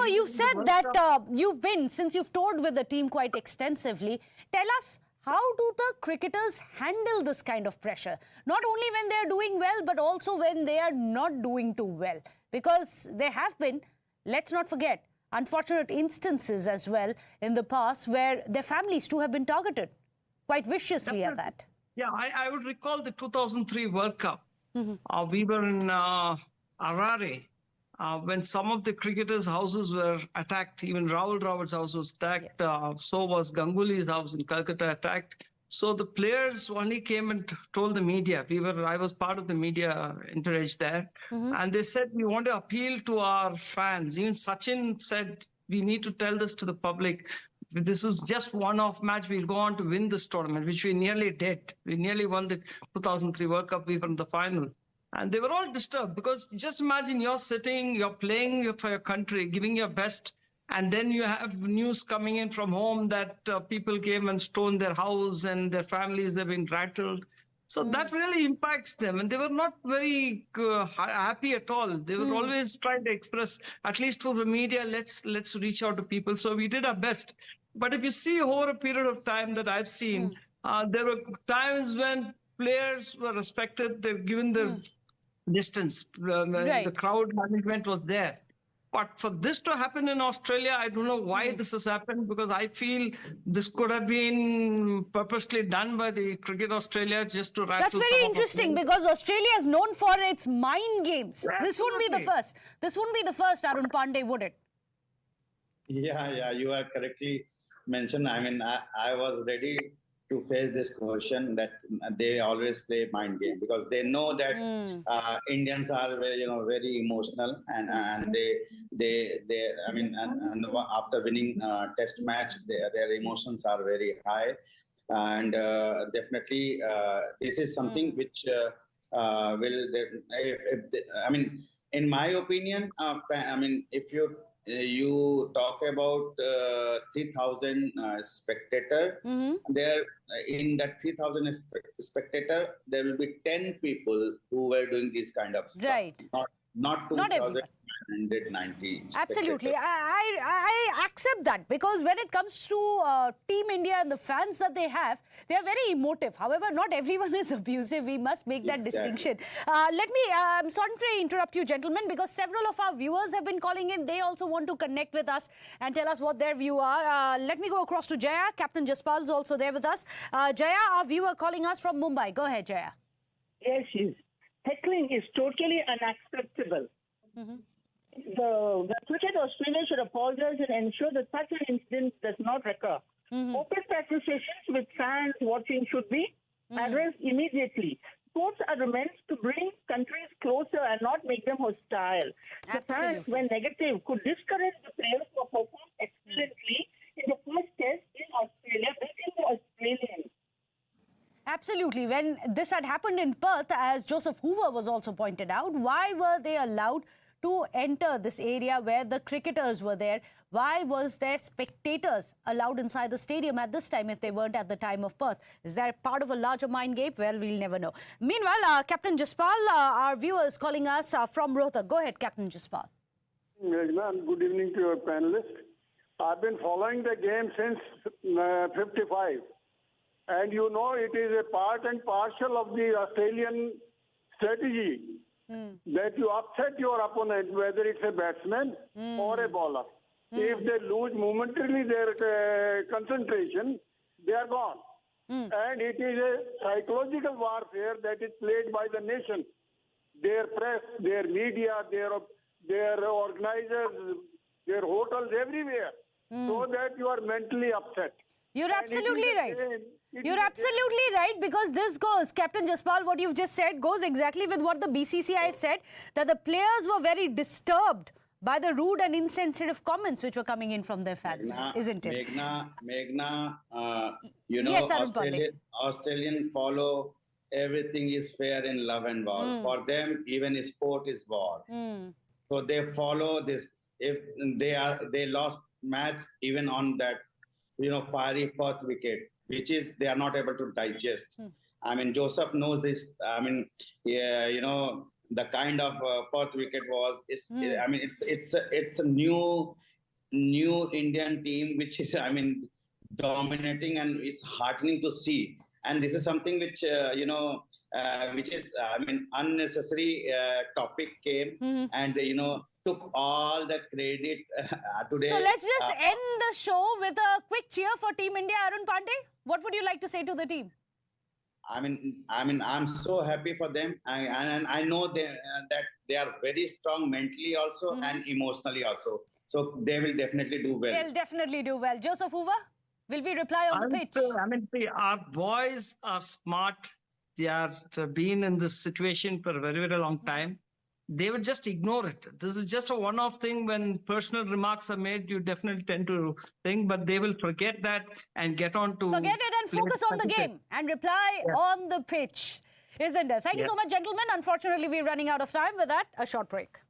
you said that since you've toured with the team quite extensively, tell us, how do the cricketers handle this kind of pressure? Not only when they're doing well, but also when they are not doing too well. Because there have been, let's not forget, unfortunate instances as well in the past where their families too have been targeted quite viciously at that. Yeah, I would recall the 2003 World Cup. We were in Harare when some of the cricketers' houses were attacked. Even Rahul Dravid's house was attacked. So was Ganguly's house in Calcutta attacked. So the players only came and told the media. I was part of the media entourage there. And they said, we want to appeal to our fans. Even Sachin said, we need to tell this to the public. This is just one-off match. We'll go on to win this tournament, which we nearly did. We nearly won the 2003 World Cup. We were in the final. And they were all disturbed because just imagine you're sitting, you're playing for your country, giving your best. And then you have news coming in from home that people came and stoned their house and their families have been rattled. So that really impacts them. And they were not very happy at all. They were always trying to express, at least through the media, let's reach out to people. So we did our best. But if you see over a period of time that I've seen, there were times when players were respected. They're given the distance. The crowd management was there. But for this to happen in Australia, I don't know why this has happened, because I feel this could have been purposely done by the Cricket Australia just to rattle. That's very interesting, because Australia is known for its mind games. Absolutely. This wouldn't be the first. This wouldn't be the first, Arun Pandey, would it? Yeah, you are correctly mentioned. I mean, I was ready to face this question that they always play mind game, because they know that Indians are very emotional, and they I mean, and after winning test match, their emotions are very high, and definitely this is something which I mean, in my opinion, I mean, if you talk about 3,000 spectator. There, in that 3,000 spectator, there will be 10 people who were doing this kind of stuff. Right. Not 2,990. Absolutely. I accept that, because when it comes to Team India and the fans that they are very emotive. However, not everyone is abusive. We must make that distinction. I'm sorry to interrupt you, gentlemen, because several of our viewers have been calling in. They also want to connect with us and tell us what their view are. Let me go across to Jaya. Captain Jaspal is also there with us. Jaya, our viewer calling us from Mumbai. Go ahead, Jaya. Yes, heckling is totally unacceptable. The Cricket Australia should apologize and ensure that such an incident does not recur. Open practice sessions with fans watching should be addressed immediately. Sports are meant to bring countries closer and not make them hostile. The fans, when negative, could discourage the players who perform excellently in the first test in Australia, beating the Australians. Absolutely. When this had happened in Perth, as Joseph Hoover was also pointed out, why were they allowed to enter this area where the cricketers were there? Why was there spectators allowed inside the stadium at this time if they weren't at the time of Perth? Is that part of a larger mind game? Well, we'll never know. Meanwhile, Captain Jaspal, our viewer is calling us from Rohtak. Go ahead, Captain Jaspal. Meghna, good evening to your panelists. I've been following the game since 55. And you know, it is a part and parcel of the Australian strategy that you upset your opponent, whether it's a batsman or a bowler. If they lose momentarily their concentration, they are gone. And it is a psychological warfare that is played by the nation. Their press, their media, their organizers, their hotels, everywhere, so that you are mentally upset. You're absolutely right. You're absolutely right, because this goes, Captain Jaspal, what you've just said goes exactly with what the BCCI said, that the players were very disturbed by the rude and insensitive comments which were coming in from their fans, isn't it? Meghna, you know, yes, Australian follow everything is fair in love and war. For them, even sport is war. So they follow this. If they lost match even on that, fiery Perth wicket, which is they are not able to digest. I mean, Joseph knows this. I mean, the kind of Perth wicket was. I mean, it's a new new Indian team, which is, I mean, dominating, and it's heartening to see. And this is something which, which is, I mean, unnecessary topic came and, took all the credit today. So let's just end the show with a quick cheer for Team India. Arun Pandey, what would you like to say to the team? I mean, I'm so happy for them, and I know that they are very strong mentally also and emotionally also. So they will definitely do well. They'll definitely do well. Joseph Hoover, will we reply on the pitch? Our boys are smart. They have been in this situation for a very, very long time. They would just ignore it. This is just a one-off thing. When personal remarks are made, you definitely tend to think, but they will forget that and get on to... Forget it and focus on the game and reply on the pitch, isn't it? Thank you so much, gentlemen. Unfortunately, we're running out of time. With that, a short break.